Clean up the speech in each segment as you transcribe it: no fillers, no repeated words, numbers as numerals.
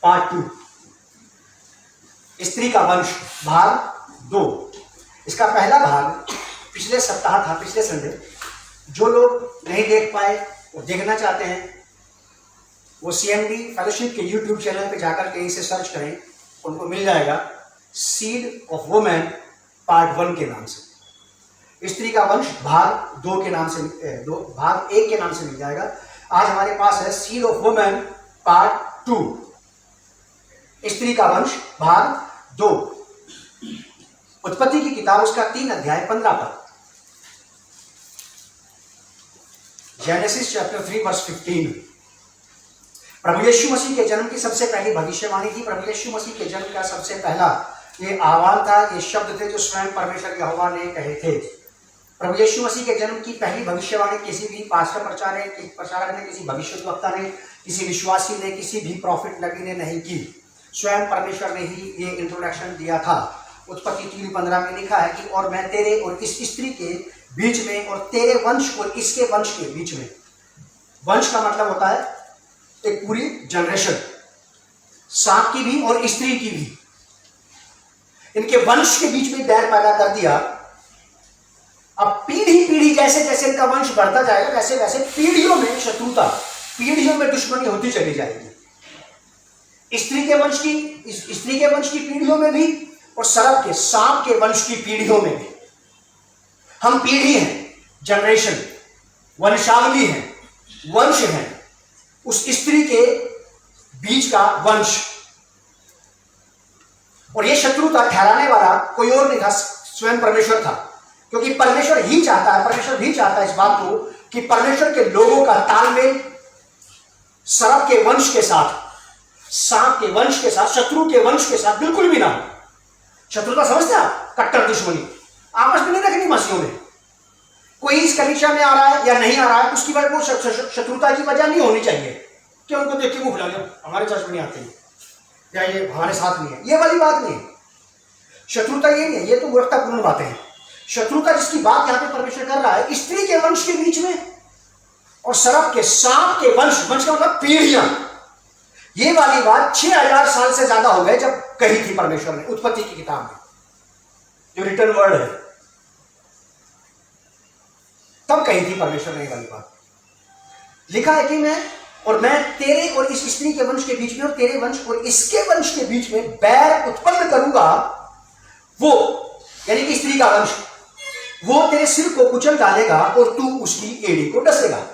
Part 2, स्त्री का वंश भाग 2। इसका पहला भाग पिछले सप्ताह था, पिछले संडे। जो लोग नहीं देख पाए और देखना चाहते हैं वो CMD फेलोशिप के यूट्यूब चैनल पे जाकर कहीं से सर्च करें, उनको मिल जाएगा सीड ऑफ वुमेन पार्ट 1 के नाम से। स्त्री का वंश भाग 2 के नाम से, भाग 1 के नाम से मिल जाएगा। आज हमारे पास है सीड ऑफ वुमेन पार्ट 2, स्त्री का वंश भाग 2। उत्पत्ति की किताब उसका 3 अध्याय 15 पद। Genesis chapter 3 verse 15। प्रभु यीशु मसीह के जन्म की सबसे पहली भविष्यवाणी थी। प्रभु यीशु मसीह के जन्म का सबसे पहला ये आह्वान था, ये शब्द थे जो स्वयं परमेश्वर यहोवा ने कहे थे। प्रभु यीशु मसीह के जन्म की पहली भविष्यवाणी किसी भी पास्टर प्रचारक ने, किसी भविष्यद्वक्ता ने, किसी विश्वासी ने, किसी भी प्रॉफिट नबी ने नहीं की। स्वयं परमेश्वर ने ही ये इंट्रोडक्शन दिया था। उत्पत्ति 3:15 में लिखा है कि और मैं तेरे और इस स्त्री के बीच में और तेरे वंश और इसके वंश के बीच में। वंश का मतलब होता है एक पूरी जनरेशन, सांप की भी और स्त्री की भी। इनके वंश के बीच में बैर पैदा कर दिया। अब पीढ़ी पीढ़ी जैसे जैसे इनका वंश बढ़ता जाएगा वैसे वैसे पीढ़ियों में शत्रुता, पीढ़ियों में दुश्मनी होती चली जाएगी। स्त्री के वंश की पीढ़ियों में भी और सर्प के, सांप के वंश की पीढ़ियों में भी। हम पीढ़ी हैं, जनरेशन, वंशावली है, वंश है, उस स्त्री के बीच का वंश। और यह शत्रुता ठहराने वाला कोई और नहीं था, स्वयं परमेश्वर था। क्योंकि परमेश्वर भी चाहता है इस बात को कि परमेश्वर के लोगों का तालमेल सर्प के वंश के साथ, सांप के वंश के साथ, शत्रु के वंश के साथ बिल्कुल भी ना हो। शत्रुता समझते आप? कट्टर दुश्मनी आपस में नहीं रखनी मसीहों में। कोई इस कलीसिया में आ रहा है या नहीं आ रहा है उसकी वजह को शत्रुता की वजह नहीं होनी चाहिए कि उनको देख के मुंह फुला लिया, हमारे चर्च में नहीं आते हैं या ये हमारे साथ नहीं है। ये वाली बात नहीं है। शत्रुता ये नहीं है, ये तो मूर्खतापूर्ण बातें हैं। शत्रुता जिसकी बात यहां पे परमेश्वर कर रहा है, स्त्री के वंश के बीच में और सर्प के, सांप के वंश का मतलब पीढ़ियां। ये वाली बात 6000 साल से ज्यादा हो गए जब कही थी परमेश्वर ने उत्पत्ति की किताब में, जो रिटर्न वर्ड है, तब कही थी परमेश्वर ने ये वाली बात। लिखा है कि मैं तेरे और इस स्त्री के वंश के बीच में और तेरे वंश और इसके वंश के बीच में बैर उत्पन्न करूंगा। वो यानी कि स्त्री का वंश, वो तेरे सिर को कुचल डालेगा और तू उसकी एड़ी को डसेगा।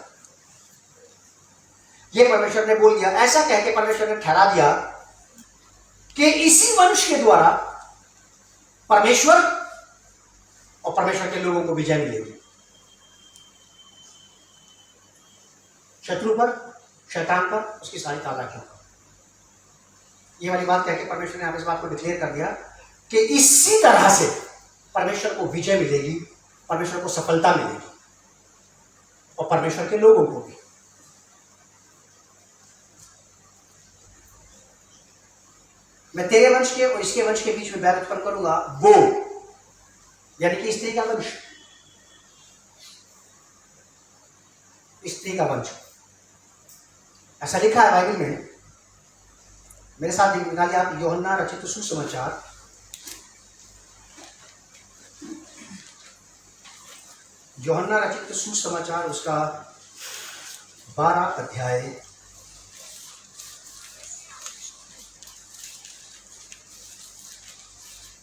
ये परमेश्वर ने बोल दिया। ऐसा कह के परमेश्वर ने ठहरा दिया कि इसी वंश के द्वारा परमेश्वर और परमेश्वर के लोगों को विजय मिलेगी। शत्रु पर, शैतान पर, उसकी सारी चालाकियों पर। ये वाली बात कह के परमेश्वर ने आप इस बात को डिक्लेयर कर दिया कि इसी तरह से परमेश्वर को विजय मिलेगी, परमेश्वर को सफलता मिलेगी और परमेश्वर के लोगों को भी। मैं तेरे वंश के और इसके वंश के बीच में बैर उत्पन्न करूंगा। वो यानी कि स्त्री का वंश, स्त्री का वंश। ऐसा लिखा है बाइबल में। मेरे साथ निकालिए आप यूहन्ना रचित सुसमाचार, यूहन्ना रचित सुसमाचार उसका 12 अध्याय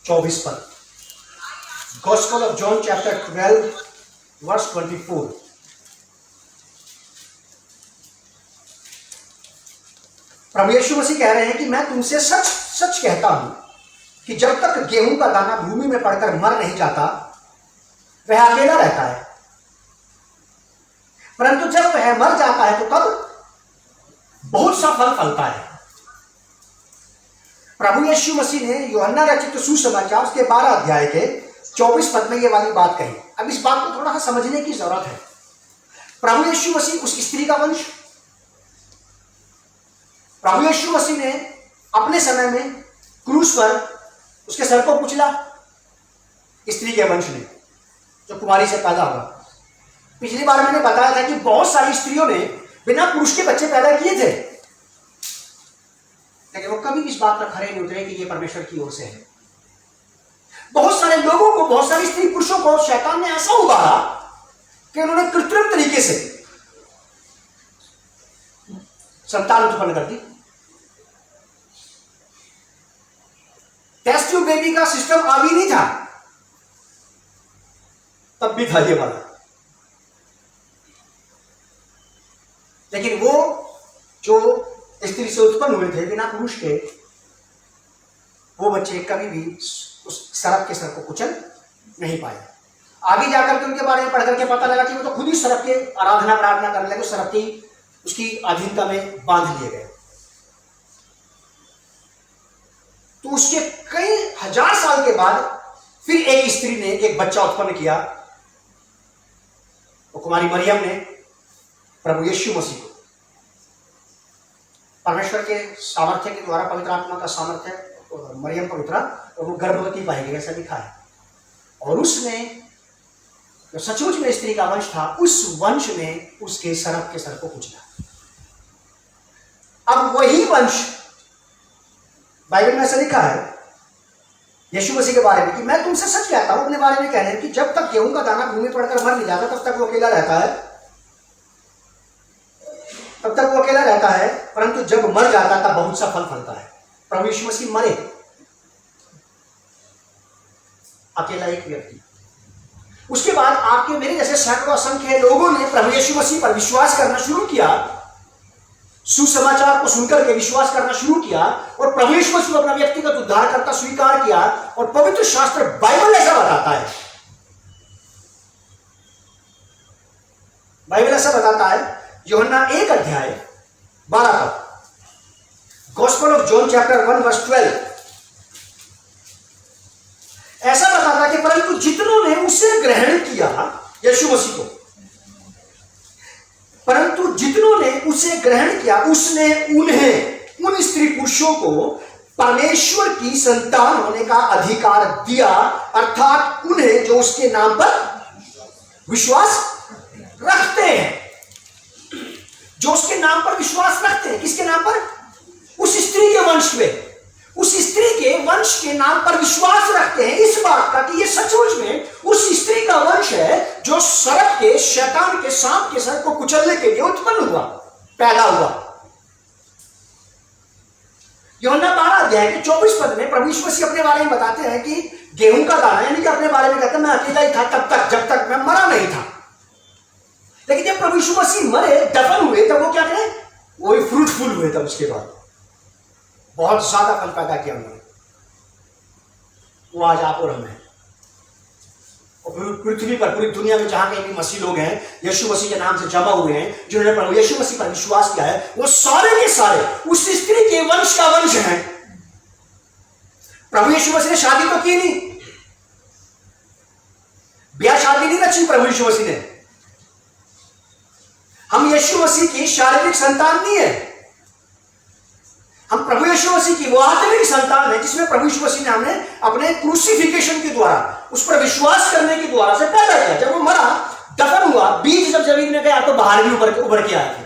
24 पद। Gospel of John chapter 12 verse 24। प्रभु यीशु मसीह कह रहे हैं कि मैं तुमसे सच सच कहता हूं कि जब तक गेहूं का दाना भूमि में पड़कर मर नहीं जाता वह अकेला रहता है, परंतु जब वह मर जाता है तो तब बहुत सा फल फलता है। प्रभु यीशु मसीह ने यूहन्ना रचित सुसमाचार उसके 12 अध्याय के 24 पद में ये वाली बात कही। अब इस बात को थोड़ा सा समझने की जरूरत है। प्रभु यीशु मसीह उस स्त्री का वंश, प्रभु यीशु मसीह ने अपने समय में क्रूस पर उसके सर को कुचला स्त्री के वंश ने, जो कुमारी से पैदा हुआ। पिछली बार मैंने बताया था कि बहुत सारी स्त्रियों ने बिना पुरुष के बच्चे पैदा किए थे, लेकिन वो कभी भी इस बात पर खड़े नहीं उतरे कि ये परमेश्वर की ओर से है। बहुत सारे लोगों को, बहुत सारे स्त्री पुरुषों को शैतान ने ऐसा उबारा कि उन्होंने कृत्रिम तरीके से संतान उत्पन्न कर दी। टेस्ट ट्यूब बेबी का सिस्टम अभी नहीं था, तब भी था ये वाला। लेकिन वो जो स्त्री से उत्पन्न हुए थे बिना पुरुष के, वो बच्चे कभी भी उस सर्प के सर को कुचल नहीं पाए। आगे जाकर के उनके बारे में पढ़ करके पता लगा कि वो तो खुद ही सर्प के आराधना प्रार्थना करने लगे, सर्प की उसकी अधीनता में बांध लिए गए। तो उसके कई हजार साल के बाद फिर एक स्त्री ने एक बच्चा उत्पन्न किया, वो कुमारी मरियम ने प्रभु यीशु मसीह को। परमेश्वर के सामर्थ्य के द्वारा, पवित्र आत्मा का सामर्थ्य मरियम पर उतरा और वो गर्भवती पाई गई, ऐसा लिखा है। और उसने जो सचमुच में स्त्री का वंश था, उस वंश ने उसके सर्प के सर को कुचला। अब वही वंश बाइबल में ऐसा लिखा है यीशु मसीह के बारे में कि मैं तुमसे सच कहता हूं, अपने बारे में कह रहे हैं कि जब तक गेहूं का दाना भूमि पड़कर मर नहीं जाता तब तक वो अकेला रहता है, तब तक वो अकेला रहता है, परंतु जब मर जाता तब बहुत सा फल फलता है। प्रभु यीशु मसीह मरे, अकेला एक व्यक्ति। उसके बाद आपके मेरे जैसे सैकड़ों असंख्य लोगों ने प्रभु यीशु मसीह पर विश्वास करना शुरू किया, सुसमाचार को सुनकर के विश्वास करना शुरू किया और प्रभु यीशु मसीह को अपना व्यक्तिगत उद्धारकर्ता स्वीकार किया। और पवित्र शास्त्र बाइबल ऐसा बताता है, बाइबल ऐसा बताता है, यूहन्ना 1 अध्याय 12 पद, gospel of John chapter 1 verse 12, ऐसा बताता है कि परंतु जितनों ने उसे ग्रहण किया, यीशु मसीह को, परंतु जितनों ने उसे ग्रहण किया उसने उन्हें, उन स्त्री पुरुषों को परमेश्वर की संतान होने का अधिकार दिया, अर्थात उन्हें जो उसके नाम पर विश्वास रखते हैं, जो उसके नाम पर विश्वास रखते हैं। किसके नाम पर? उस स्त्री के वंश में, उस स्त्री के वंश के नाम पर विश्वास रखते हैं, इस बात का कि ये सचमुच में उस स्त्री का वंश है जो सर्प के, शैतान के, सांप के सर को कुचलने के लिए उत्पन्न हुआ, पैदा हुआ। यूहन्ना 12 अध्याय के 24 पद में प्रभु यीशु मसीह अपने बारे में बताते हैं कि गेहूं का दाना, यानी कि अपने बारे में कहते हैं मैं अकेला ही था तब तक, जब तक मैं मरा नहीं था। लेकिन जब प्रभु यीशु मसीह मरे, दफन हुए, तब वो क्या करें? वो फ्रूटफुल हुए। तब उसके बाद बहुत ज्यादा फल पैदा किया उन्होंने। वो आज आप और हम हैं, और पृथ्वी पर, पूरी दुनिया में जहां कहीं भी मसीह लोग हैं, यीशु मसीह के नाम से जमा हुए हैं, जिन्होंने प्रभु यीशु मसीह पर विश्वास किया है, वो सारे के सारे उस स्त्री के वंश का वंश हैं। प्रभु यीशु मसीह ने शादी तो की नहीं, ब्याह शादी नहीं रची प्रभु यीशु मसीह ने। हम यीशु मसीह की शारीरिक संतान नहीं है, हम प्रभु यीशु मसीह की वो आत्मिक संतान है जिसमें प्रभु यीशु मसीह ने हमें अपने क्रूसिफिकेशन के द्वारा, उस पर विश्वास करने के द्वारा से पैदा किया। जब वो मरा, दफन हुआ, बीज जब जमीन में गया तो बाहर भी उभर के आए थे।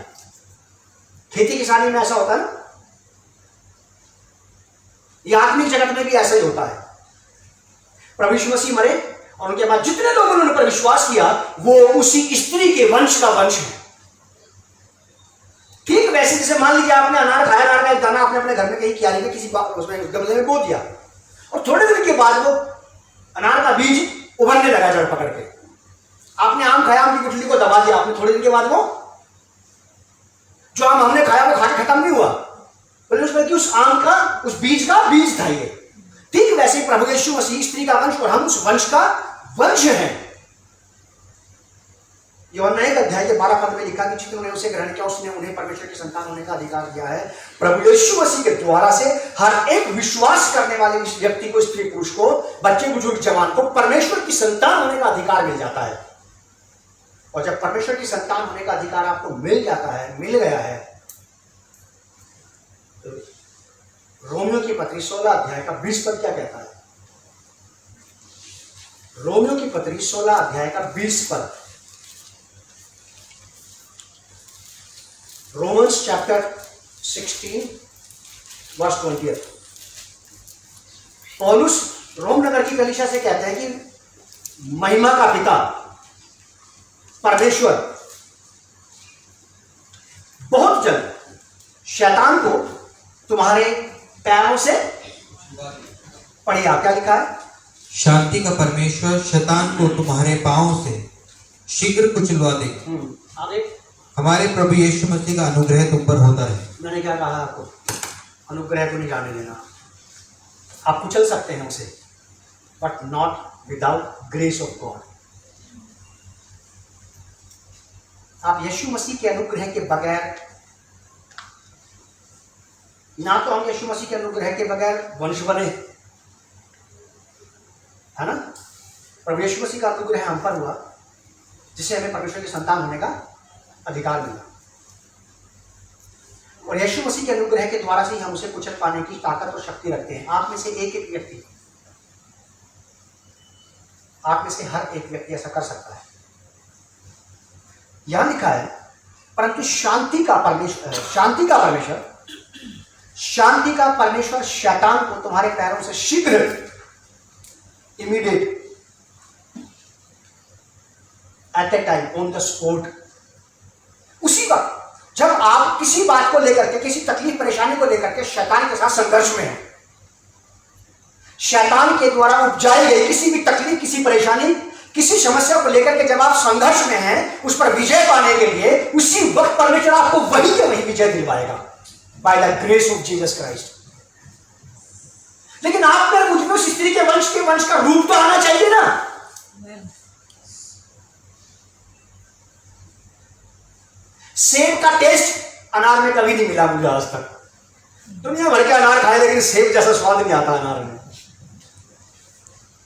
खेती किसानी में ऐसा होता है ना, ये आत्मिक जगत में भी ऐसा ही होता है। प्रभु यीशु मसीह मरे और उनके बाद जितने लोगों ने उन पर विश्वास किया वो उसी स्त्री के वंश का वंश है। ठीक वैसे जैसे मान लीजिए आपने अनार खाया, अनार का एक दाना आपने अपने घर में कहीं क्यारी में किसी उसमें गमले में बो दिया और थोड़े दिन के बाद वो अनार का बीज उभरने लगा जड़ पकड़ के। आपने आम खाया, आम की गुठली को दबा दिया आपने, थोड़े दिन के बाद वो जो आम हमने खाया वो खा के खत्म नहीं हुआ, बोले उसमें कि उस आम का, उस बीज का बीज था ये। ठीक वैसे प्रभु यीशु मसीह स्त्री का वंश और हम उस वंश का वंश हैं। यूहन्ना 1 अध्याय के 12 पद में लिखा कि जिन्होंने उसे ग्रहण किया उसने उन्हें परमेश्वर की संतान होने का अधिकार दिया है। प्रभु यीशु मसीह के द्वारा से हर एक विश्वास करने वाले व्यक्ति को, स्त्री पुरुष को, बच्चे बुजुर्ग जवान को परमेश्वर की संतान होने का अधिकार मिल जाता है। और जब परमेश्वर की संतान होने का अधिकार आपको मिल जाता है, मिल गया है, तो रोमियो की पत्री 16 अध्याय का 20 पद क्या कहता है? रोमियो की पत्री 16 अध्याय का 20 पद, रोमन्स चैप्टर 16 वर्स 20। पौलुस रोम नगर की कलीसिया से कहते हैं कि महिमा का पिता परमेश्वर बहुत जल्द शैतान को तुम्हारे पैरों से, पढ़िए आप क्या लिखा है, शांति का परमेश्वर शैतान को तुम्हारे पांवों से शीघ्र कुचलवा दे। आगे हमारे प्रभु यीशु मसीह का अनुग्रह तुम पर होता है। मैंने क्या कहा आपको, अनुग्रह को नहीं जाने देना। आप कुचल सकते हैं उसे, but not without grace of God. आप यीशु मसीह के अनुग्रह के बगैर, ना तो हम यीशु मसीह के अनुग्रह के बगैर वंश बने, है ना। प्रभु यीशु मसीह का अनुग्रह हम पर हुआ, जिससे हमें परमेश्वर की संतान होने का अधिकार मिला। और यीशु मसीह के अनुग्रह के द्वारा से ही हम उसे कुचल पाने की ताकत और शक्ति रखते हैं। आप में से एक एक व्यक्ति, आप में से हर एक व्यक्ति ऐसा कर सकता है। यहां लिखा है, परंतु शांति का परमेश्वर शैतान को तुम्हारे पैरों से शीघ्र, immediate, at a time, on the spot, उसी वक्त जब आप किसी बात को लेकर के, किसी तकलीफ परेशानी को लेकर के शैतान के साथ संघर्ष में हैं, शैतान के द्वारा उपजाई गई किसी भी तकलीफ, किसी परेशानी, किसी समस्या को लेकर के जब आप संघर्ष में हैं, उस पर विजय पाने के लिए उसी वक्त परमेश्वर आपको वही के वही विजय दिलवाएगा, by the grace of Jesus Christ. लेकिन आप में मुझ में उस स्त्री के वंश का रूप तो आना चाहिए ना। सेब का टेस्ट अनार में कभी नहीं मिला मुझे आज तक। दुनिया भर के अनार खाए, लेकिन सेब जैसा स्वाद नहीं आता अनार में।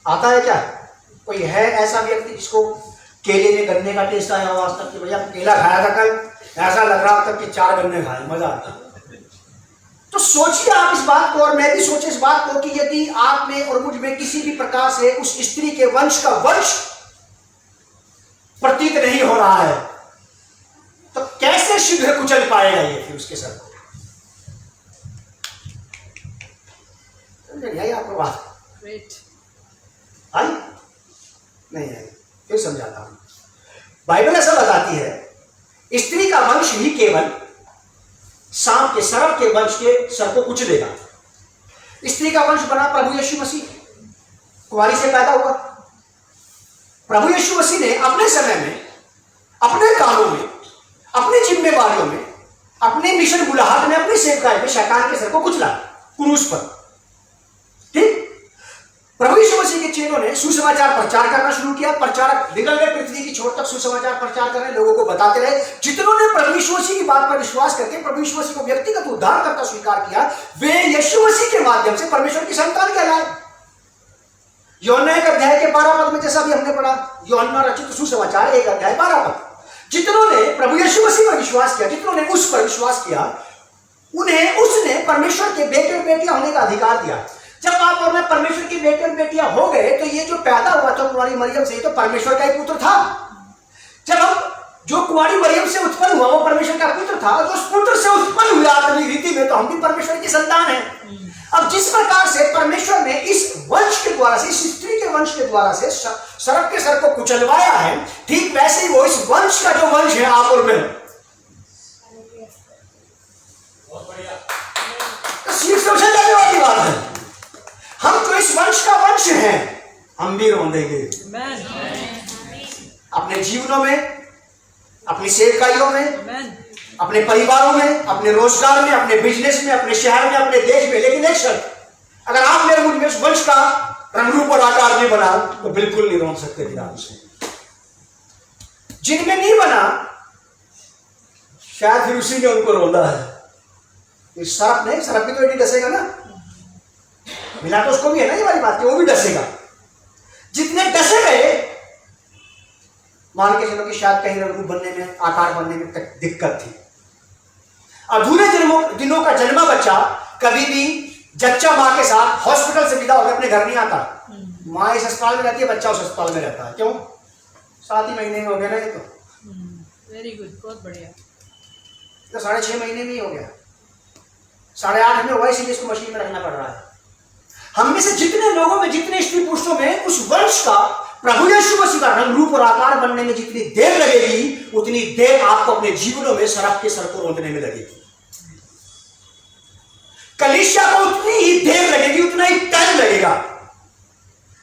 आता है क्या? कोई है ऐसा व्यक्ति जिसको केले में गन्ने का टेस्ट आया हो आज तक कि भैया केला खाया था कल, ऐसा लग रहा था कि 4 गन्ने खाए, मजा आता। तो सोचिए आप इस बात को, और मैं भी सोचे इस बात को, कि यदि आप में और मुझ में किसी भी प्रकार से उस स्त्री के वंश का वंश प्रतीत नहीं हो रहा है, तो कैसे शीघ्र कुचल पाएगा ये फिर उसके सर को? समझ आपको बात? आई नहीं आई, फिर समझाता हूं। बाइबल ऐसा बताती है, स्त्री का वंश ही केवल सांप के, सर्प के वंश के सर को कुचलेगा। स्त्री का वंश बना प्रभु यीशु मसीह, कुंवारी से पैदा हुआ। प्रभु यीशु मसीह ने अपने समय में, अपने कामों में, अपनी जिम्मेवारियों में, अपने मिशन बुलाहट में, अपनी सेवकाई में शैतान के सर को कुचला क्रूस पर। ठीक, प्रभु यीशु मसीह के चेलों ने सुसमाचार प्रचार करना शुरू किया। प्रचारक निकल गए पृथ्वी की छोर तक, सुसमाचार प्रचार कर रहे, लोगों को बताते रहे। जितनों ने प्रभु यीशु मसीह की बात पर विश्वास करके प्रभु यीशु मसीह को व्यक्तिगत उद्धारकर्ता स्वीकार किया, वे यीशु मसीह के माध्यम से परमेश्वर की संतान कहलाए। यूहन्ना 1 अध्याय के 12 पद में, जैसा भी हमने पढ़ा, यूहन्ना रचित सुसमाचार 1 अध्याय 12 पद, जितनों ने प्रभु यीशु मसीह पर विश्वास किया, जितनों ने उस पर विश्वास किया, उन्हें उसने परमेश्वर के बेटे और बेटियां होने का अधिकार दिया। जब आप और मैं परमेश्वर की बेटे और बेटियां हो गए, तो ये जो पैदा हुआ था कुंवारी मरियम से, ये तो परमेश्वर का ही पुत्र था। जब हम, जो कुंवारी मरियम से उत्पन्न हुआ वो परमेश्वर का पुत्र था, और जो उस पुत्र से उत्पन्न हुआ आत्मिक रीति में, तो हम भी परमेश्वर की संतान हैं। अब जिस प्रकार से परमेश्वर ने इस वंश के द्वारा से, इस स्त्री के वंश के द्वारा से सर्प के सर को कुचलवाया है, ठीक वैसे ही वो इस वंश का जो वंश है आप और मैं, तो सीख समझ जाने वाली बात है। हम तो इस वंश का वंश हैं, हम भी रोंदेंगे अपने जीवनों में, अपनी सेवकाइयों में, अपने परिवारों में, अपने रोजगार में, अपने बिजनेस में, अपने शहर में, अपने देश में। लेकिन एक शर्त, अगर आप मेरे मुझ में उस वंश का रंग रूप और आकार नहीं बना, तो बिल्कुल नहीं रोन सकते फिर आप उसे। जिनमें नहीं बना, शायद फिर उसी ने उनको रोना है। इस सर्प नहीं, सर्प भी तो नहीं डसेगा ना, मिला तो उसको भी है ना ये वाली बात, वो भी डसेगा। जितने डसे गए, मान के चलो कि शायद कहीं रंग रूप बनने में, आकार बनने में तक दिक्कत थी। अधूरे दिनों का जन्मा बच्चा कभी भी जच्चा माँ के साथ हॉस्पिटल से विदा होकर अपने घर नहीं आता। माँ इस अस्पताल में रहती है, बच्चा उस अस्पताल में रहता है। क्यों? 7 ही महीने में हो गया ना ये तो। वेरी गुड, बहुत बढ़िया। तो 6.5 महीने में ही हो गया। 8.5 में हुआ, इसीलिए इसको मशीन में रखना पड़ रहा है। हम में से जितने लोगों में, जितने स्त्री पुरुषों में उस वंश का, प्रभु यीशु मसीह का रंग रूप और आकार बनने में जितनी देर लगेगी, उतनी देर आपको अपने जीवनों में सर्प के सर को रोकने में लगेगी। कलीसिया को उतनी ही देर लगेगी, उतना ही टाइम लगेगा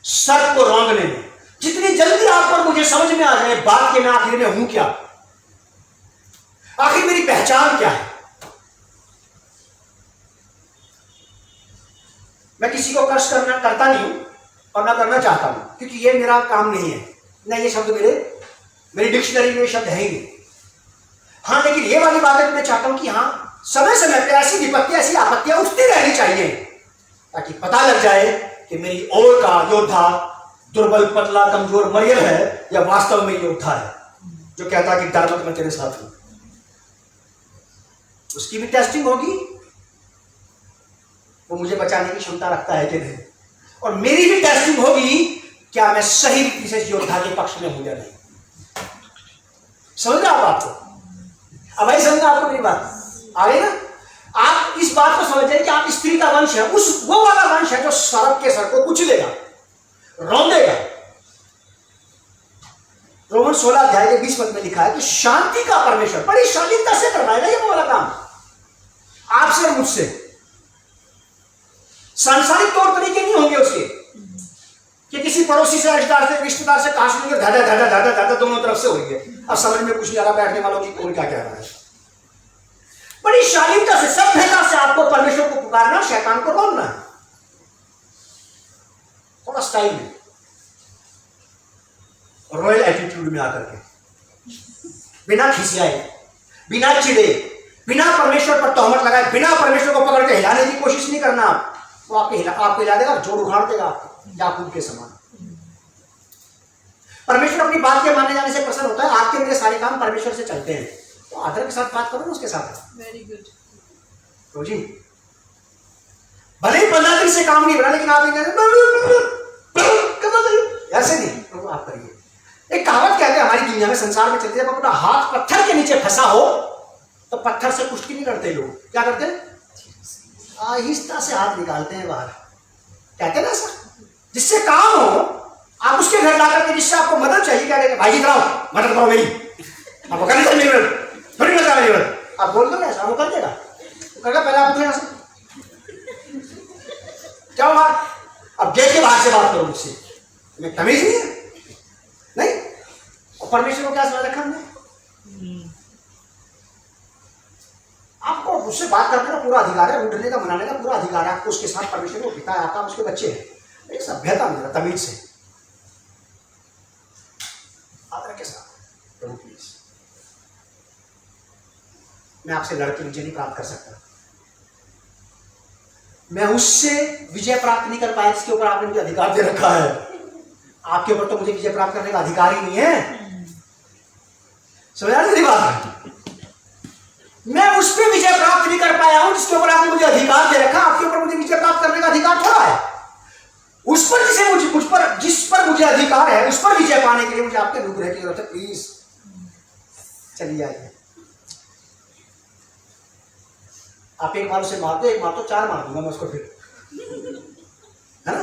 सर्प को रोकने में। जितनी जल्दी आप और मुझे समझ में आ जाए बात के मैं आखिर में हूं क्या, आखिर मेरी पहचान क्या है। मैं किसी को कर्ष करता नहीं हूं और ना करना चाहता हूं, क्योंकि ये मेरा काम नहीं है, ना ये शब्द मेरी डिक्शनरी में शब्द है ही नहीं। हाँ, लेकिन ये वाली बात है मैं चाहता हूं कि हाँ, समय समय पर ऐसी विपत्तियां, ऐसी आपत्तियां उठती रहनी चाहिए, ताकि पता लग जाए कि मेरी ओर का योद्धा दुर्बल, पतला, कमजोर मरियल है या वास्तव में योद्धा है जो कहता है कि डर मत, मैं तेरे साथ हूं। उसकी भी टेस्टिंग होगी, वो मुझे बचाने की क्षमता रखता है कि नहीं, और मेरी भी टेस्टिंग होगी, क्या मैं सही रीति से योद्धा के पक्ष में हूं या नहीं। समझ रहे आप आपको? अब भाई समझ आपको मेरी बात आ गई ना? आप इस बात को समझ जाए कि आप स्त्री का वंश है, वो वाला वंश है जो सर्प के सर को कुचलेगा, रौंदेगा। रोमन 16 अध्याय के 20 पद में लिखा है कि शांति का परमेश्वर बड़ी शालीनता से करवाएगा ये वाला काम आपसे और मुझसे। सांसारिक तौर तरीके नहीं होंगे उसके कि किसी पड़ोसी से, रिश्तेदार से कहा सुनेंगे, धाधा धाधा धाधा धाधा दोनों तरफ से हो गए। अब समझ में कुछ नहीं आ रहा बैठने वालों की कौन क्या कह रहा है। बड़ी शालीनता से, सभ्यता से आपको परमेश्वर को पुकारना, शैतान को रोकना है, थोड़ा स्टाइल में, रॉयल एटीट्यूड में आकर के, बिना खिसियाए, बिना चिड़े, बिना परमेश्वर पर तोहमत लगाए, बिना परमेश्वर को पकड़ के हिलाने की कोशिश नहीं करना। आप वो आपको हिला देगा, जोड़ उखाड़ देगा आपको, याकूब के समान। परमेश्वर अपनी बात के माने जाने से प्रसन्न होता है। आपके मेरे सारे काम परमेश्वर से चलते हैं, तो आदर के साथ बात करो ना उसके साथ। Very good. तो जी भले ही 15 दिन से काम नहीं बना, लेकिन आप ऐसे नहीं, तो आप करिए। एक कहावत कहते हैं हमारी दुनिया में, संसार में चलती है, जब अपना हाथ पत्थर के नीचे फंसा हो तो पत्थर से कुश्ती नहीं करते लोग। क्या करते हैं? आहिस्ता से हाथ निकालते हैं बाहर, कहते हैं ना सर, जिससे काम हो। आप उसके घर जाकर के, जिससे आपको मदद चाहिए, क्या कहते हैं? भाई कराओ, मदद करो मेरी, आपको करनी चाहिए मेरी मदद, थोड़ी मदद मेरी मदद। आप बोल दो ऐसा, वो कर देगा। तो कहेगा पहले आप उठो यहां से, क्या हुआ? अब गेट के बाहर से बात करो मुझसे, मैं तमीज नहीं है नहीं। और परमेश्वर को क्या समझ रखा हमने? आपको उससे बात करने का पूरा अधिकार है, उठने का, मनाने का पूरा अधिकार है आपको। उसके साथ परमेश्वर को पिता है आपका, उसके बच्चे हैं। एक सभ्यता मेरा, तमीज से, आदर के साथ। प्रभु प्लीज, मैं आपसे लड़के विजय नहीं प्राप्त कर सकता, मैं उससे विजय प्राप्त नहीं कर पाया जिसके ऊपर आपने मुझे अधिकार दे रखा है। आपके ऊपर तो मुझे विजय प्राप्त करने का अधिकार ही नहीं है। समझ आ रही बात? मैं उस पर विजय प्राप्त नहीं कर पाया हूं जिसके ऊपर आपने मुझे अधिकार दे रखा। आपके ऊपर मुझे विजय प्राप्त करने का अधिकार थोड़ा है। उस पर जिस पर मुझे अधिकार है, उस पर विजय पाने के लिए मुझे आपके अनुग्रह की जरूरत है। प्लीज चलिए आइए। आप एक बार उसे मार दो, एक मार तो 4 मार दूंगा मैं उसको फिर, है ना?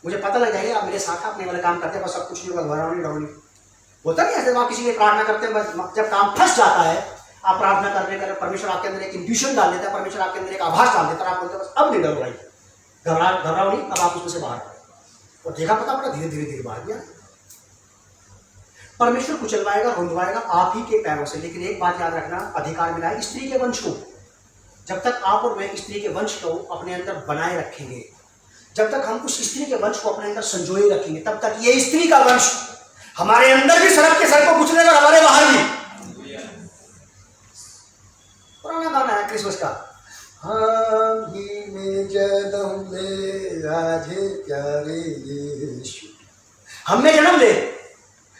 मुझे पता लग जाएगा आप मेरे साथ अपने वाले काम करते हैं, बस सब कुछ नहीं होगा, घबराओ नहीं, डरो नहीं। होता नहीं ऐसे? आप किसी के प्रार्थना करते हैं, जब काम फंस जाता है, आप प्रार्थना करने कर, परमेश्वर आपके अंदर एक इंट्यूशन डाल देता है, परमेश्वर आपके अंदर एक आभास डाल देता है, आप बोलते हैं बस अब नहीं डरो भाई, घबराओ नहीं, अब आप उसमें से बाहर। और देखा पता पड़ा, धीरे धीरे धीरे बाहर गया। परमेश्वर कुचलवाएगा, रुंधवाएगा आप ही के पैरों से। लेकिन एक बात याद रखना, अधिकार मिला है स्त्री के वंश को। जब तक आप और मैं स्त्री के वंश को अपने अंदर बनाए रखेंगे, जब तक हम उस स्त्री के वंश को अपने अंदर संजोए रखेंगे, तब तक ये स्त्री का वंश हमारे अंदर भी सर्प के सर को कुचलेगा, हमारे बाहर भी। पुराना गाना है क्रिसमस का, हम ही में जन्म ले राधे प्यारे यीशु। हमने जन्म ले,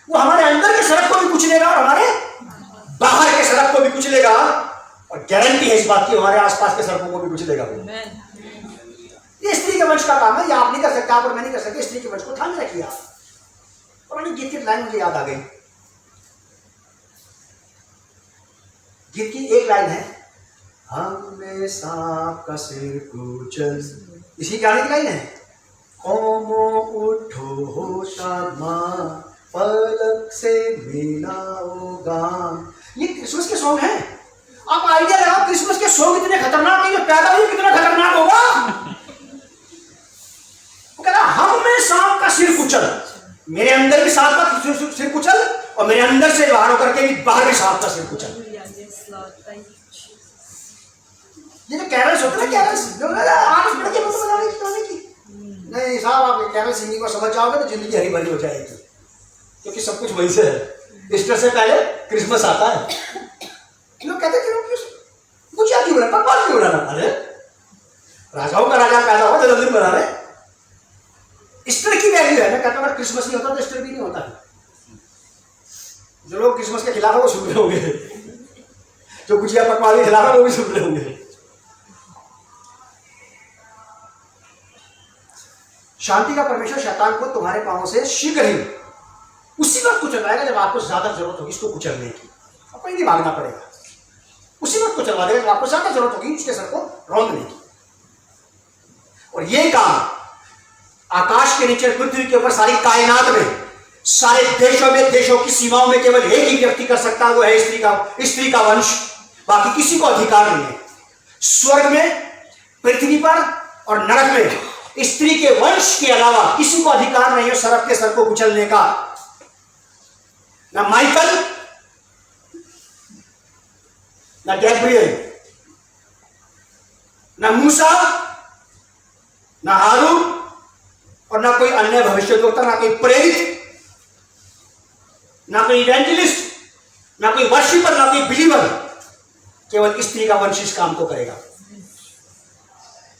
वो हमारे अंदर के सर्प को भी कुचलेगा और हमारे बाहर के सर्प को भी कुचलेगा। और गारंटी है इस बात की, हमारे आसपास के सर्पों को भी कुचलेगा। ये स्त्री के वंश का काम है, ये आप नहीं कर सकते, आप और मैं नहीं कर सकते। स्त्री के वंश को थामे रखिए आप। पुरानी गीत की लाइन मुझे याद आ गई। गीत की एक लाइन है, हम में सांप का सिर कुचल। इसी गाने की लाइन है, कोमो उठो होशात्मा पलक से मिलाओ गान। ये क्रिसमस के सॉन्ग हैं। आप आइडिया लगाओ क्रिसमस के सॉन्ग इतने खतरनाक है, जो पैदा हुए कितना खतरनाक होगा। वो कह रहा हम में सांप का सिर कुचल, मेरे अंदर भी सांप का सिर कुचल और मेरे अंदर से बाहर होकर के भी बाहर भी सांप का सिर कुचल। ये जो कैरल्स होते हैं ना, कैरल्स आर्ट पढ़ के बनाने की नहीं साहब, आप कैरल सिंगिंग को समझ जाओगे तो जिंदगी हरी भरी हो जाएगी, क्योंकि सब कुछ वहीं से है। ईस्टर से पहले क्रिसमस आता है। लोग कहते हैं कि कुछ क्या क्यों बना, भगवान क्यों बनाना? अरे राजाओं का राजा पैदा हुआ जन्मदिन बना रहे। ईस्टर की वैल्यू है। मैं कहता हूँ अगर क्रिसमस नहीं होता तो ईस्टर भी नहीं होता। जो लोग क्रिसमस के खिलाफ है वो सुन रहे होंगे, जो गुजिया पकवान के खिलाफ है वो भी सुन रहे होंगे। शांति का परमेश्वर शैतान को तुम्हारे पांवों से शीघ्र ही उसी वक्त कुचलवाएगा जब आपको ज्यादा जरूरत होगी इसको कुचलने की। आपको नहीं भागना पड़ेगा, उसी वक्त कुचलवा देगा जब आपको ज्यादा जरूरत होगी उसके सर को रौंदने की। और ये काम आकाश के नीचे पृथ्वी के ऊपर सारी कायनात में सारे देशों में, देशों की सीमाओं में केवल एक ही व्यक्ति कर सकता है, वो है स्त्री का वंश। बाकी किसी को अधिकार नहीं है। स्वर्ग में, पृथ्वी पर और नरक में स्त्री के वंश के अलावा किसी को अधिकार नहीं है सरक के सर को कुचलने का। ना माइकल, ना गैब्रियल, ना मूसा, ना हारून और ना कोई अन्य भविष्यद्वक्ता, ना कोई प्रेरित, ना कोई इवेंजलिस्ट, ना कोई वर्शिपर, ना कोई बिलीवर। केवल स्त्री का वंश इस काम को करेगा।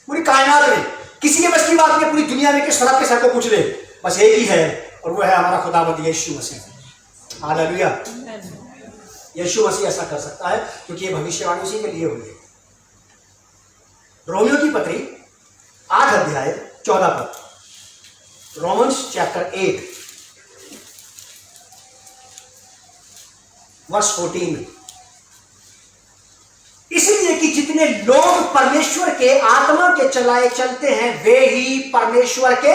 पूरी कायनात में किसी के बस की बात नहीं, पूरी दुनिया में कि सरक के सर को कुचले, बस एक ही है और वो है हमारा खुदावंद यीशु मसीह। हालेलुया। यीशु मसीह ऐसा कर सकता है क्योंकि ये भविष्यवाणी उसी के लिए हुई है। रोमियो की पत्री 8 अध्याय 14 पद, रोमन्स चैप्टर 8 वर्स 14। इसलिए कि जितने लोग परमेश्वर के आत्मा के चलाए चलते हैं वे ही परमेश्वर के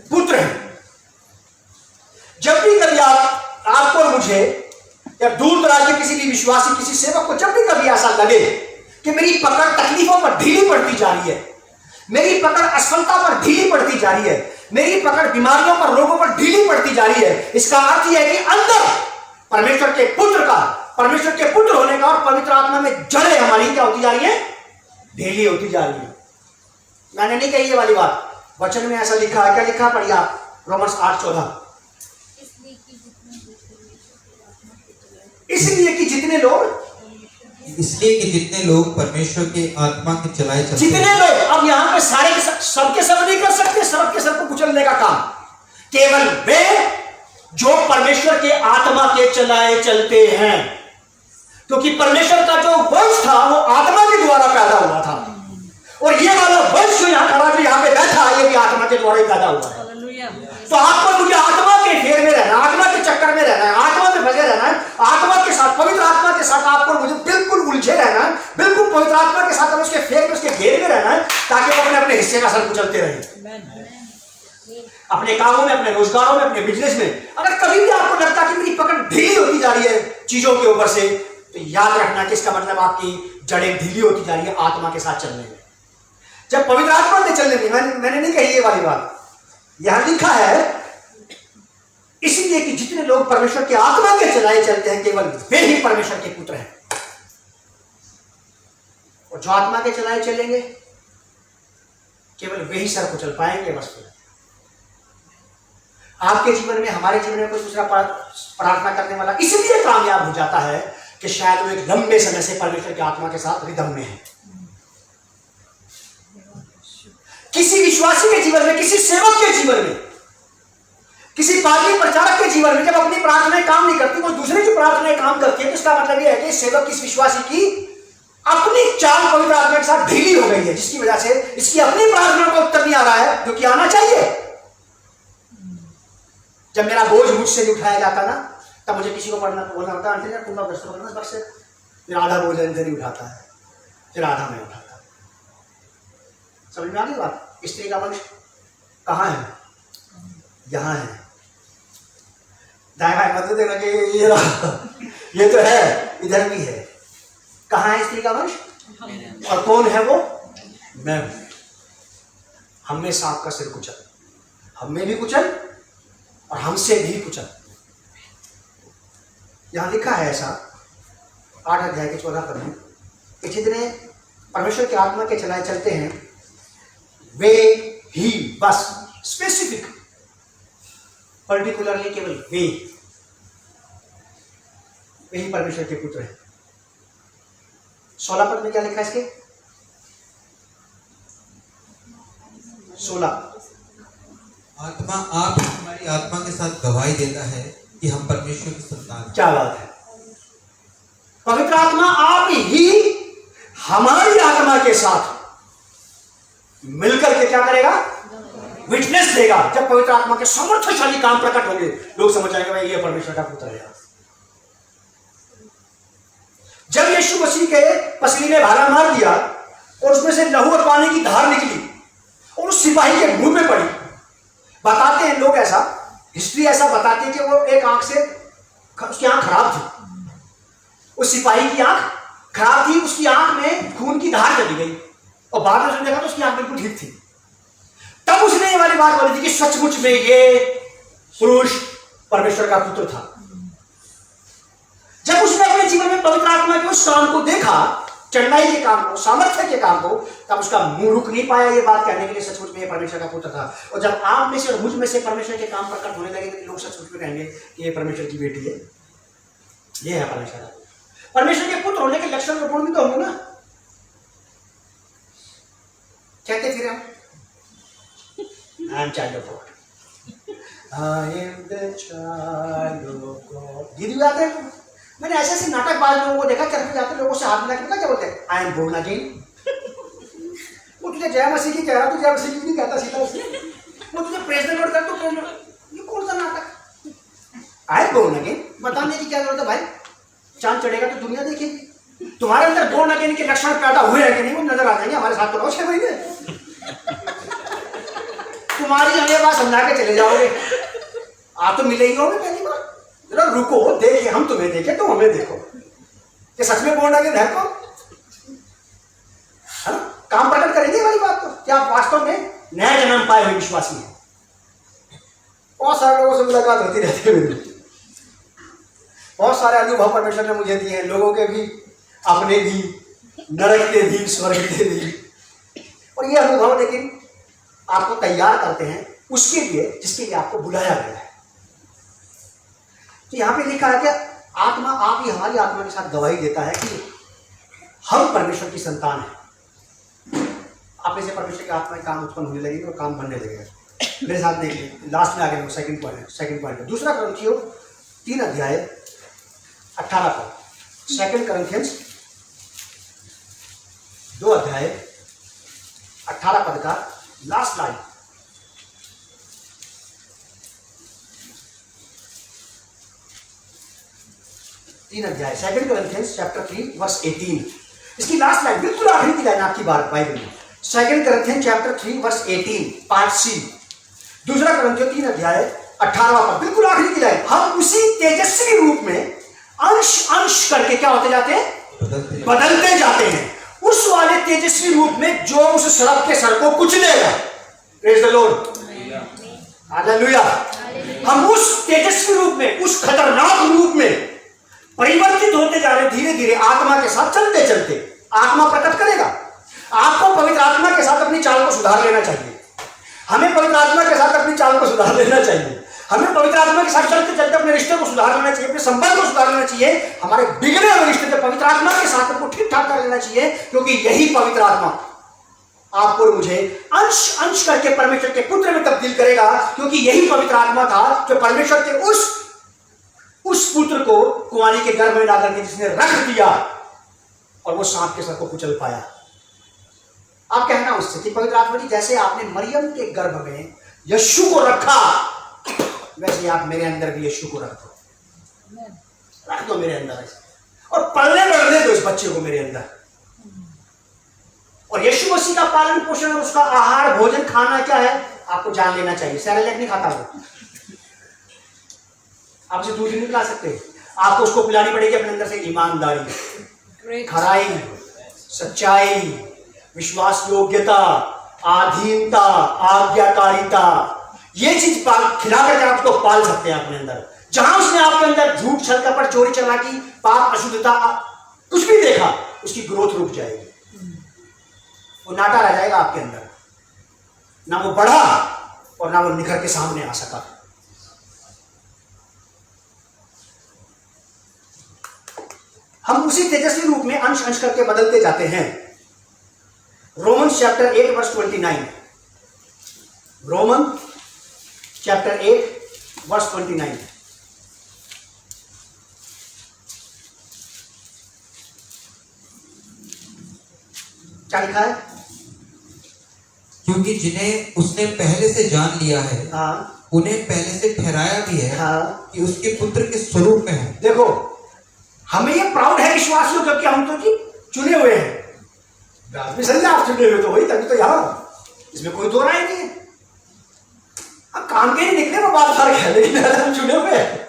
पुत्र हैं। जब भी कभी आपको और मुझे या दूर दराज के किसी भी विश्वासी, किसी सेवक को जब भी कभी ऐसा लगे कि मेरी पकड़ तकलीफों पर ढीली पड़ती जा रही है, मेरी पकड़ असफलता पर ढीली पड़ती जा रही है, मेरी पकड़ बीमारियों पर, रोगों पर ढीली पड़ती जा रही है, इसका अर्थ यह है कि अंदर परमेश्वर के पुत्र का, परमेश्वर के पुत्र होने का और पवित्र आत्मा में जड़ें हमारी क्या होती जा रही है? ढीली होती जा रही है। मैंने नहीं कही ये वाली बात, वचन में ऐसा लिखा है। क्या लिखा? पढ़िए आप, रोमन्स 8:14। इसलिए कि जितने लोग परमेश्वर के आत्मा के चलाए चलते जितने लोग, अब यहां पे सारे के सबके सब नहीं कर सकते सब के सर को कुचलने का काम। केवल वे जो परमेश्वर के आत्मा के चलाए चलते हैं, क्योंकि परमेश्वर का जो वंश था वो आत्मा के द्वारा पैदा हुआ था, और ये वाला वंश जो यहाँ खड़ा, जो यहाँ पे बैठा, ये भी आत्मा के द्वारा ही पैदा हुआ है। तो आपको मुझे आत्मा के फेर में रहना, आत्मा के चक्कर में रहना है, आत्मा में फंसे रहना है, आत्मा के साथ, पवित्र आत्मा के साथ आपको मुझे बिल्कुल उलझे रहना है, बिल्कुल पवित्र आत्मा के साथ हम उसके फेर में, उसके घेर में रहना है, ताकि वो अपने अपने हिस्से का सर कुचलते रहे अपने कामों में, अपने रोजगारों में, अपने बिजनेस में। अगर कभी भी आपको लगता है कि मेरी पकड़ ढीली होती जा रही है चीजों के ऊपर से, तो याद रखना कि इसका मतलब आपकी जड़ें ढीली होती जा रही है आत्मा के साथ चलने में। जब पवित्र आत्मा के चलने में, मैंने नहीं कही ये वाली बात, यहां लिखा है इसलिए कि जितने लोग परमेश्वर के आत्मा के चलाए चलते हैं केवल वे ही परमेश्वर के पुत्र हैं। और जो आत्मा के चलाए चलेंगे केवल वे ही सर कुचल पाएंगे। बस आपके जीवन में, हमारे जीवन में कोई दूसरा प्रार्थना करने वाला इसलिए कामयाब हो जाता है कि शायद वो एक लंबे समय से परमेश्वर की आत्मा के साथ रिदम में है। किसी विश्वासी के जीवन में, किसी सेवक के जीवन में, किसी पादरी प्रचारक के जीवन में जब अपनी प्रार्थनाएं काम नहीं करती, कोई दूसरे की प्रार्थनाएं काम करती है, तो इसका मतलब यह है कि सेवक, किस विश्वासी की अपनी चाल पवित्र आत्मा के साथ ढीली हो गई है, जिसकी वजह से इसकी अपनी प्रार्थना को उत्तर नहीं आ रहा है जो कि आना चाहिए। जब मेरा बोझ मुझसे नहीं उठाया जाता ना, तब मुझे किसी को बोलना होता है, मेरा आधा बोझ अंदर ही उठाता है। फिर आधा मैं उठाता। समझ में आ गई बात? स्त्री का वंश कहाँ है? यहाँ है। दाएं मत देना कि ये रहा, ये तो है, इधर भी है। कहाँ है स्त्री का वंश? और कौन है वो? मैं हूं। हम में सांप का सिर कुचल, हम में भी कुचल और हमसे भी कुचल। यहां लिखा है ऐसा 8 अध्याय के 14 पद में कि जितने परमेश्वर की आत्मा के चलाए चलते हैं वे ही, बस स्पेसिफिक, पर्टिकुलरली केवल वे ही परमेश्वर के पुत्र हैं। 16 पद में क्या लिखा है इसके? 16 आत्मा आप ही हमारी आत्मा के साथ गवाही देता है कि हम परमेश्वर की संतान हैं। क्या बात है! पवित्र आत्मा आप ही हमारी आत्मा के साथ मिलकर के क्या करेगा? विटनेस देगा। जब पवित्र आत्मा के सामर्थ्यशाली काम प्रकट होंगे लोग समझ जाएंगे भाई ये परमेश्वर का पुत्र है। जब यीशु मसीह के पसली ने भाला मार दिया और उसमें से लहू और पानी की धार निकली और उस सिपाही के मुंह में पड़ी, बताते हैं लोग, ऐसा हिस्ट्री ऐसा बताती है कि वो एक आंख से, उसकी आंख खराब थी, उस सिपाही की आंख खराब थी, उसकी आंख में खून की धार चली गई और बाद में उसने देखा तो उसकी आंख बिल्कुल ठीक थी। तब उसने ये वाली बात बोली थी कि सचमुच में ये पुरुष परमेश्वर का पुत्र था। जब उसने अपने जीवन में पवित्र आत्मा के उस काम को देखा, चढ़ाई के काम को, सामर्थ्य के काम को, तब उसका मुंह रुक नहीं पाया ये बात कहने के लिए सचमुच में ये परमेश्वर का पुत्र था। और जब आप में से और मुझ में से परमेश्वर के काम प्रकट होने लगे तो लोग सचमुच में कहेंगे कि ये परमेश्वर की बेटी है, ये है परमेश्वर का। परमेश्वर के पुत्र होने के लक्षण और गुण भी तो होंगे ना। कहते फिर हम I am child of God. I am the child of God. गीत गाते हैं। मैंने ऐसे ऐसे नाटकबाज लोगों को देखा, चर्च में जाते लोगों से हाथ मिला के पता क्या बोलते हैं? I am born again. वो तुझे जय मसीह की कह रहा, तो जय मसीह की नहीं कहता सीधा उसने। वो तुझे प्रेज द लॉर्ड कर, तो प्रेज द लॉर्ड। ये कौन सा नाटक? I am born again बताने की क्या जरूरत है भाई? चांद चढ़ेगा तो दुनिया देखेगी। तुम्हारे अंदर born again के लक्षण पैदा हुए हैं कि नहीं वो नजर आ जाएंगे। हमारे साथ तो रहो 6 महीने, तुम्हारी हमें बात समझा के चले जाओगे। आप तो मिले ही होंगे पहली बार। जरा रुको, देखे, हम तुम्हें देखे तुम हमें देखो। ये सच में बोल रहे हैं कौन? है ना? काम प्रकट करेंगे वाली बात तो क्या आप वास्तव में नया जन्म पाए हुए विश्वासी हैं? बहुत सारे लोगों से मुलाकात होती रहती है मेरी। बहुत सारे अनुभव परमेश्वर ने मुझे दिए हैं, लोगों के भी, अपने भी, नरक के भी, स्वर्ग के भी। और ये अनुभव लेकिन आपको तैयार करते हैं उसके लिए जिसके लिए आपको बुलाया गया है। तो यहां पे लिखा है कि आत्मा आप ही हमारी आत्मा के साथ गवाही देता है कि हम परमेश्वर की संतान हैं। आप में से परमेश्वर की आत्मा के काम उत्पन्न होने लगेगी और काम बनने लगेगा। मेरे साथ देखिए, लास्ट में आगे वो सेकंड पॉइंट है। दूसरा करंथियों 3 अध्याय 18 पद, 2 करंथियंस 2 अध्याय 18 पद का लास्ट लाइन। तीन अध्याय 2 Corinthians chapter 3 verse 18, इसकी लास्ट लाइन, बिल्कुल आखिरी की लाइन आपकी बाइबल में। 2 Corinthians chapter 3 verse 18 पार्ट सी, दूसरा करंथियों 3 अध्याय 18 पद, बिल्कुल आखिरी की लाइन। हम उसी तेजस्वी रूप में अंश अंश करके क्या होते जाते हैं? बदलते जाते हैं। उस वाले तेजस्वी रूप में जो उस सर्प के सर को कुचलेगा। Praise the Lord, hallelujah. हम उस तेजस्वी रूप में, उस खतरनाक रूप में परिवर्तित होते जा रहे, धीरे धीरे आत्मा के साथ चलते चलते। आत्मा प्रकट करेगा। आपको पवित्र आत्मा के साथ अपनी चाल को सुधार लेना चाहिए। हमें पवित्र आत्मा के साथ अपनी चाल को सुधार लेना चाहिए। हमें पवित्र आत्मा के साथ चलते चलते अपने रिश्ते को सुधार लेना चाहिए, अपने संबंध को सुधार लेना चाहिए। हमारे बिगड़े हुए रिश्ते को पवित्र आत्मा के साथ हमको ठीक ठाक कर लेना चाहिए, क्योंकि यही पवित्र आत्मा आपको और मुझे अंश अंश करके परमेश्वर के पुत्र में तब्दील करेगा। क्योंकि यही पवित्र आत्मा था जो परमेश्वर के उस पुत्र को कुंवारी के गर्भ में ला करके जिसने रख दिया और वो सांप के सर को कुचल पाया। आप कहना उससे कि पवित्र आत्मा जी, जैसे आपने मरियम के गर्भ में यीशु को रखा, वैसे आप मेरे अंदर भी यीशु को रख दो मेरे अंदर, और पलने बढ़ने दो इस बच्चे को मेरे अंदर। और यीशु मसीह का पालन पोषण और उसका आहार भोजन खाना क्या है आपको जान लेना चाहिए। सेरेलैक नहीं खाता वो, आप उसे दूध नहीं पिला सकते, आपको उसको पिलानी पड़ेगी अपने अंदर से ईमानदारी, खराई, सच्चाई, विश्वास योग्यता, आधीनता, आज्ञाकारिता। ये चीज खिला करके आपको पाल सकते हैं अपने अंदर। जहां उसने आपके अंदर झूठ, छल, कपट, चोरी, चालाकी, पाप, अशुद्धता कुछ भी देखा, उसकी ग्रोथ रुक जाएगी, वो नाटा रह जाएगा आपके अंदर, ना वो बढ़ा और ना वो निखर के सामने आ सका। हम उसी तेजस्वी रूप में अंश अंश करके बदलते जाते हैं। Romans chapter 8 verse 29, Roman chapter 8 verse 29। क्या लिखा है? क्योंकि जिन्हें उसने पहले से जान लिया है, हाँ, उन्हें पहले से ठहराया भी है, हाँ, कि उसके पुत्र के स्वरूप में है। देखो हमें ये प्राउड है विश्वासियों क्योंकि हम तो जी चुने हुए हैं। बात भी सही है, आप चुने हुए तो वही, तभी तो यहाँ, इसमें कोई दो राय नहीं है। अब काम के नहीं निकले वो बात फर्क है, लेकिन हम चुने हुए हैं।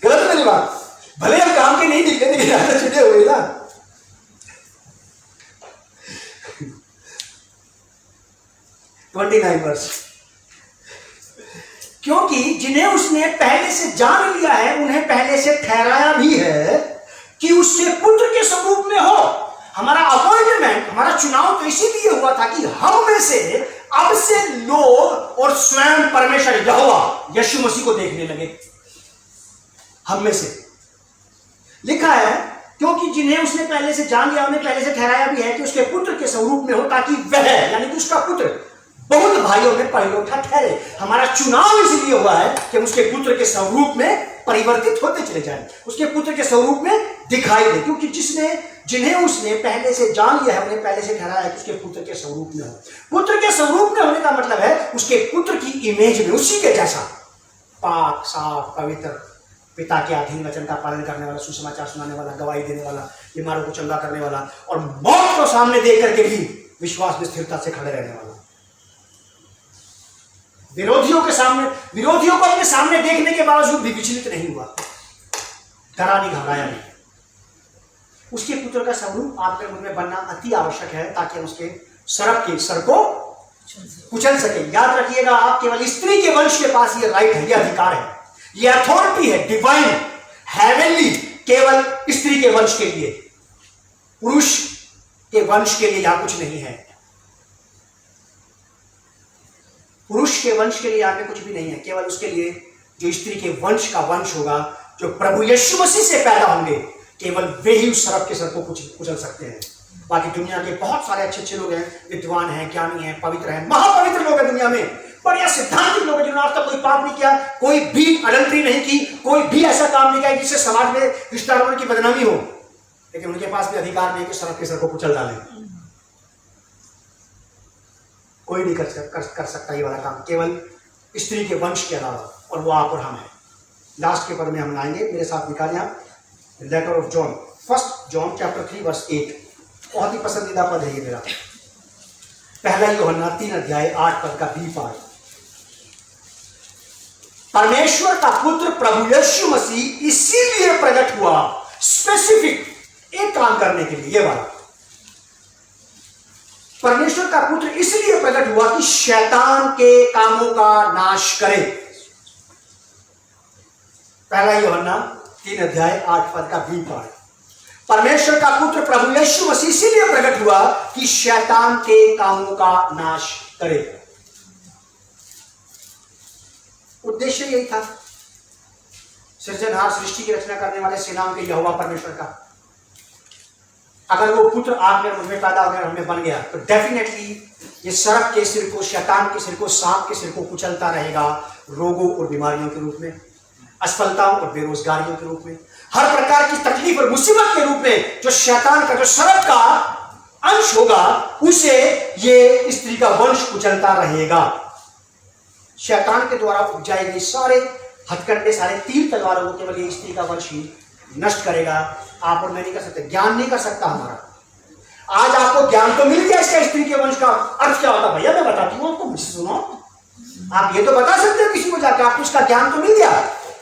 गलत मेरी बात, भले हम काम के नहीं निकले लेकिन यहाँ चुने हुए ना। 29 वर्ष, क्योंकि जिन्हें उसने पहले से जान लिया है उन्हें पहले से ठहराया भी है कि उसके पुत्र के स्वरूप में हो। हमारा अपॉइंटमेंट, हमारा चुनाव तो इसीलिए हुआ था कि हम में से अब से लोग और स्वयं परमेश्वर यहोवा यीशु मसीह को देखने लगे। हम में से लिखा है क्योंकि जिन्हें उसने पहले से जान लिया उन्हें पहले से ठहराया भी है कि उसके पुत्र के स्वरूप में हो, ताकि वह यानी कि उसका पुत्र बहुत भाइयों में पहिलौठा ठहरे। हमारा चुनाव इसलिए हुआ है कि हम उसके पुत्र के स्वरूप में परिवर्तित होते चले जाएं, उसके पुत्र के स्वरूप में दिखाई दे। क्योंकि जिन्हें उसने पहले से जान लिया है उन्हें पहले से ठहराया है कि उसके पुत्र के स्वरूप में हो। पुत्र के स्वरूप में होने का मतलब है उसके पुत्र की इमेज में, उसी के जैसा पाक, साफ, पवित्र, पिता के अधीन वचन का पालन करने वाला, सुसमाचार सुनाने वाला, गवाही देने वाला, बीमारों को चंगा करने वाला और मौत को सामने देख करके भी विश्वास में स्थिरता से खड़े रहने वाला। विरोधियों को अपने सामने देखने के बावजूद भी विचलित नहीं हुआ, डरा नहीं, घबराया नहीं। उसके पुत्र का स्वरूप आपके मुझ में बनना अति आवश्यक है ताकि हम उसके सर को कुचल सके। याद रखिएगा, आप केवल स्त्री के वंश के पास ये राइट है, ये अधिकार है, ये अथॉरिटी है, डिवाइन, हेवनली, केवल स्त्री के वंश के लिए। पुरुष के वंश के लिए यहां कुछ नहीं है, पुरुष के वंश के लिए यहां पे कुछ भी नहीं है, केवल उसके लिए जो स्त्री के वंश का वंश होगा, जो प्रभु यीशु मसीह से पैदा होंगे, केवल वे ही उस सरक के सर को कुचल सकते हैं। बाकी दुनिया के बहुत सारे अच्छे अच्छे लोग हैं, विद्वान हैं, ज्ञानी हैं, पवित्र हैं, महापवित्र लोग हैं दुनिया में, बढ़िया सिद्धांतिक लोग हैं जिन्होंने आज तक कोई पाप नहीं किया, कोई भी अडल्ट्री नहीं की, कोई भी ऐसा काम नहीं किया जिससे समाज में रिश्तेदारों की बदनामी हो, लेकिन उनके पास भी अधिकार नहीं कि सरक के सर को कुचल डालें। कोई नहीं कर सकता ये वाला काम, केवल स्त्री के वंश के अलावा, और वो आप और हम हैं। लास्ट के पद में हम आएंगे, मेरे साथ निकालें आप letter of John, 1 John chapter 3 verse 8। बहुत ही पसंदीदा पद है ये मेरा। पहला यूहन्ना 3 अध्याय 8 पद का बी पार्ट। परमेश्वर का पुत्र प्रभु यीशु मसीह इसीलिए प्रकट हुआ, स्पेसिफिक एक काम करने के लिए। ये वाला परमेश्वर का पुत्र इसलिए प्रकट हुआ कि शैतान के कामों का नाश करे। पहला यूहन्ना 3 अध्याय 8 पद का बी पार्ट। परमेश्वर का पुत्र प्रभु यीशु मसीह इसीलिए प्रकट हुआ कि शैतान के कामों का नाश करे। उद्देश्य यही था, सृजनहार, सृष्टि की रचना करने वाले सेनाओं के यहोवा परमेश्वर का। अगर वो पुत्र आप में, मुझमें पैदा हो गया, हमें बन गया, तो डेफिनेटली ये सरक के सिर को, शैतान के सिर को, सांप के सिर को कुचलता रहेगा, रोगों और बीमारियों के रूप में, असफलताओं और बेरोजगारियों के रूप में, हर प्रकार की तकलीफ और मुसीबत के रूप में। जो शैतान का, जो सरक का अंश होगा, उसे ये स्त्री का वंश कुचलता रहेगा। शैतान के द्वारा उपजाए गए सारे हथकंडे, सारे तीर तलवारों को केवल ये स्त्री का वंश ही नष्ट करेगा। आप और मैं नहीं कर सकते, ज्ञान नहीं कर सकता हमारा, आज आपको ज्ञान तो मिल गया इसका, स्त्री के वंश का अर्थ क्या होता है। भैया मैं बताती हूँ आपको, मुझसे सुनो। आप ये तो बता सकते हो किसी को जाके, आपको उसका ज्ञान तो मिल गया,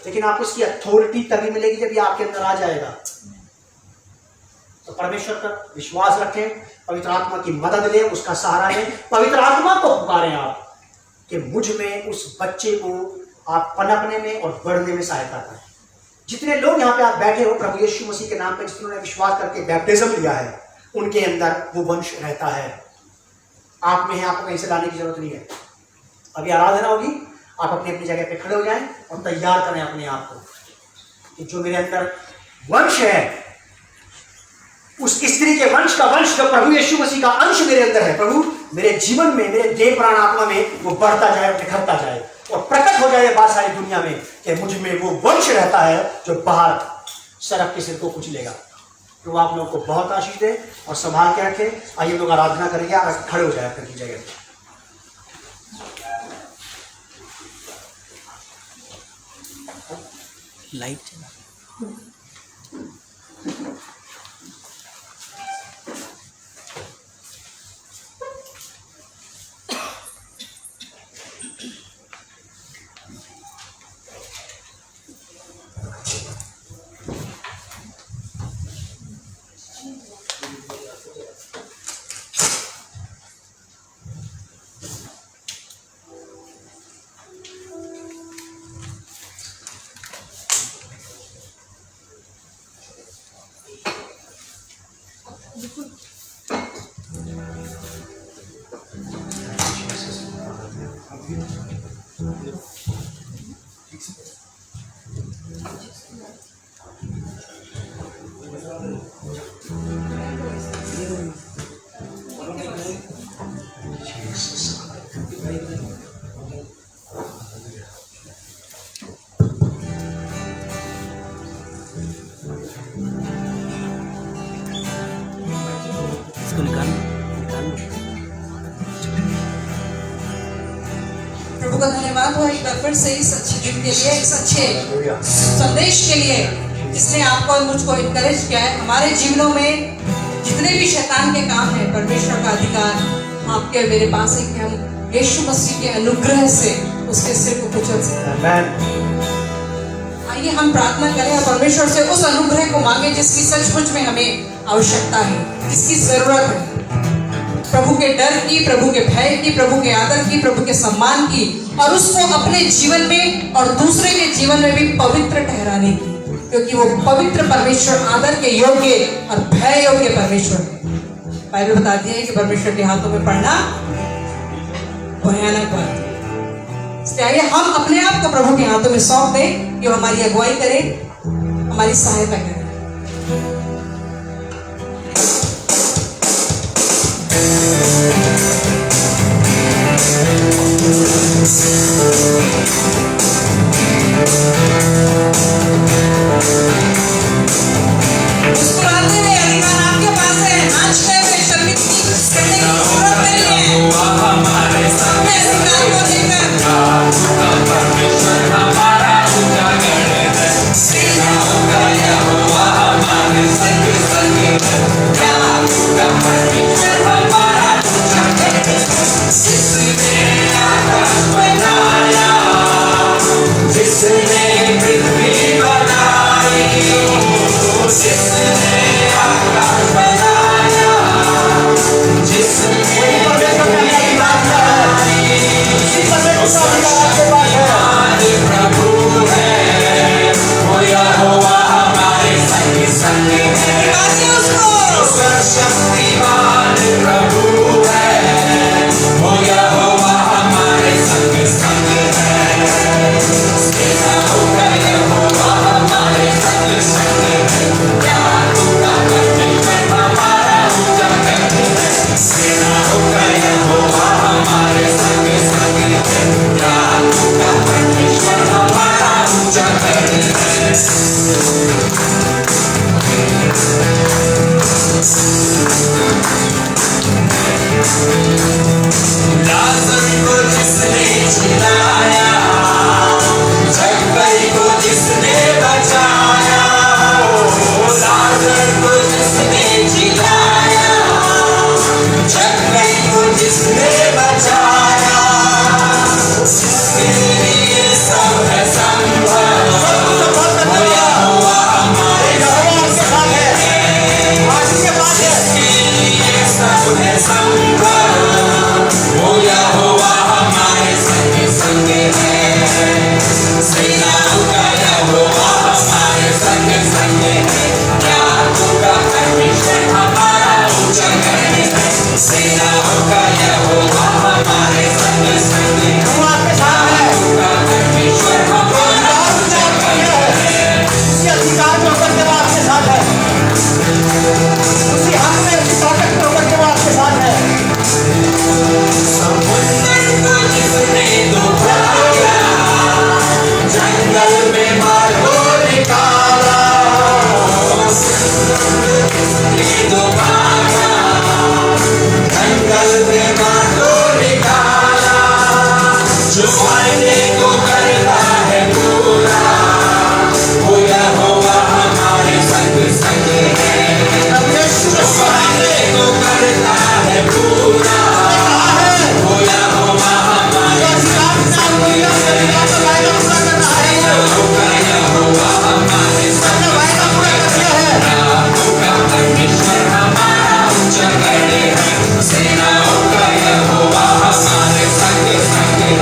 लेकिन आपको उसकी अथॉरिटी तभी मिलेगी जब ये आपके अंदर आ जाएगा। तो परमेश्वर पर विश्वास रखें, पवित्र आत्मा की मदद लें, उसका सहारा लें, पवित्र आत्मा को पुकारें आप कि मुझ में उस बच्चे को आप पनपने में और बढ़ने में सहायता करें। जितने लोग यहाँ पे आप बैठे हो प्रभु यीशु मसीह के नाम पे जिन्होंने विश्वास करके बैप्टिज्म लिया है, उनके अंदर वो वंश रहता है। आप में है, आपको कहीं से लाने की जरूरत नहीं है। अभी आराधना होगी, आप अपनी अपनी जगह पे खड़े हो जाएं और तैयार करें अपने आप को कि जो मेरे अंदर वंश है, उस स्त्री के वंश का वंश जो प्रभु यीशु मसीह का अंश मेरे अंदर है, प्रभु मेरे जीवन में, मेरे देह प्राण आत्मा में वो बढ़ता जाए, निखरता जाए और प्रकट हो जाए बात सारी दुनिया में कि मुझ में वो वंश रहता है जो बाहर सड़क के सिर को कुचलेगा। तो आप लोगों को बहुत आशीष दे और संभाल के रखे। आइए लोग आराधना करेंगे, आप खड़े हो जाए अपनी जगह। लाइट इसको निकाल लो। प्रभु का धन्यवाद हो एक बार फिर से इस अच्छे दिन के लिए, इस अच्छे संदेश के लिए जिसने आपको और मुझको इनकरेज किया है। हमारे जीवनों में जितने भी शैतान के काम है, परमेश्वर का अधिकार आपके मेरे पास है कि हम यीशु मसीह के अनुग्रह से उसके सिर को कुचल सकते हैं। आइए हम प्रार्थना करें और परमेश्वर से उस अनुग्रह को मांगे जिसकी सचमुच में हमें आवश्यकता है, जिसकी जरूरत है। प्रभु के डर की, प्रभु के भय की, प्रभु के आदर की, प्रभु के सम्मान की, और उसको अपने जीवन में और दूसरे के जीवन में भी पवित्र ठहराने की, क्योंकि वो पवित्र परमेश्वर आदर के योग्य और भय योग्य परमेश्वर है। बाइबल बताती है कि परमेश्वर के हाथों में पड़ना भयानक बात है। इसलिए आइए हम अपने आप को प्रभु के हाथों में सौंप दें कि वो हमारी अगुवाई करे, हमारी सहायता करे। मुस्कुराते हुए अधिकार आपके पास है, नाचते हुए शर्मिंदगी करने की जरूरत नहीं है। अपने अधिकार को लेकर परमेश्वर हमारा उजागर है, सेनाओं का यहोवा हमारे संग हो यहोवा हमारे संग संग है सेनाओं का यहोवा हमारे संग संग है याकूब का परमेश्वर हमारा ऊंचा गढ़ है सेनाओं का यहोवा हमारे संग संग है प्रभु आपके साथ है। याकूब का परमेश्वर हमारा ऊंचा गढ़ है उसी अधिकार में होकर के वो आपके साथ है, उसी हक में उसी ताकत में होकर के वो आपके साथ है। समुद्र को जिसने डुबाया जंगल में मारो निकाला जिसने डुबाया जंगल में मारो निकाला जो वायदे को करता है पूरा वो यहोवा हमारे संग संग है प्रभु यीशु जो वायदे को करता है पूरा वो यहोवा हमारे संग संग है सेनाओं का यहोवा हमारे संग संग है याकूब का परमेश्वर हमारा ऊंचा गढ़ है सेनाओं का यहोवा हमारे संग संग है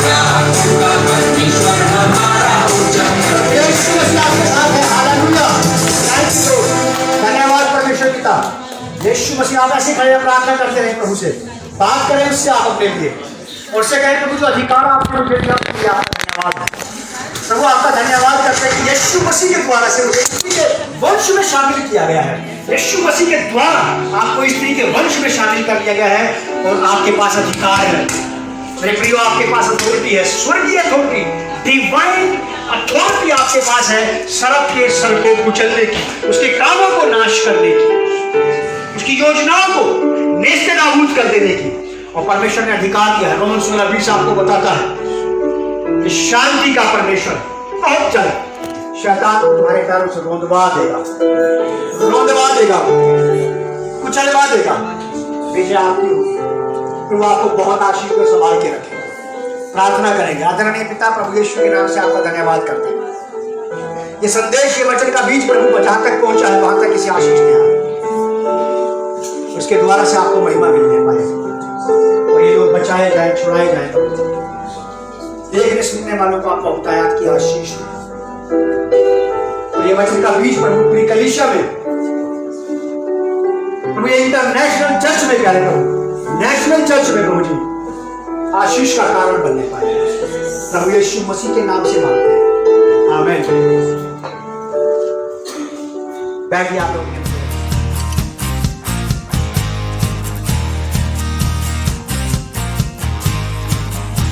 याकूब का परमेश्वर हमारा ऊंचा गढ़ है यीशु मसीह आपके साथ है। Hallelujah, thank you Lord. धन्यवाद परमेश्वर पिता। यीशु मसीह आप ऐसे खड़े प्रार्थना करते रहे, प्रभु से बात करें उससे आप अपने लिए और से कहें प्रभु जो अधिकार आपने मुझे दिया उसके लिए आपका धन्यवाद। प्रभु आपका धन्यवाद करते हैं कि यीशु मसीह के द्वारा से मुझे स्त्री के वंश में शामिल किया गया है। यीशु मसीह के द्वारा आपको स्त्री के वंश में शामिल कर लिया गया है और आपके पास अधिकार है। मेरे प्रियो, आपके पास अथॉरिटी है, स्वर्गीय अथॉरिटी, डिवाइन अथॉरिटी आपके पास है सर्प के सर को कुचलने की, उसके कामों को नाश करने की, उसकी योजनाओं को नेस्ते नाबूद कर देने की। और परमेश्वर ने अधिकार दिया है। रोमन 16:20 आपको बताता है कि शांति का परमेश्वर बहुत जल्द शैतान को तुम्हारे पैरों से रोंदवा देगा, कुचलवा देगा। विजय आपकी होगी। प्रभु आपको बहुत आशीष को संभाल के रखे। प्रार्थना करेंगे। आदरणीय पिता, प्रभु यीशु के नाम से आपका धन्यवाद करते हैं। ये संदेश, ये वचन का बीज प्रभु जहां तक पहुंचा है वहां तक इसे आशीष दिया, उसके द्वारा से आपको महिमा मिलने पाए और ये लोग बचाए जाए, छुड़ाए जाए। देखने सुनने वालों को आपका उतायात की आशीष और ये वचन का बीज प्रभु पूरी कलीसिया में, प्रभु ये इंटरनेशनल चर्च में, प्यारे प्रभु नेशनल चर्च में प्रभु जी आशीष का कारण बनने पाए। प्रभु यीशु मसीह के नाम से मांगते हैं, आमीन। बैठिए आप लोग।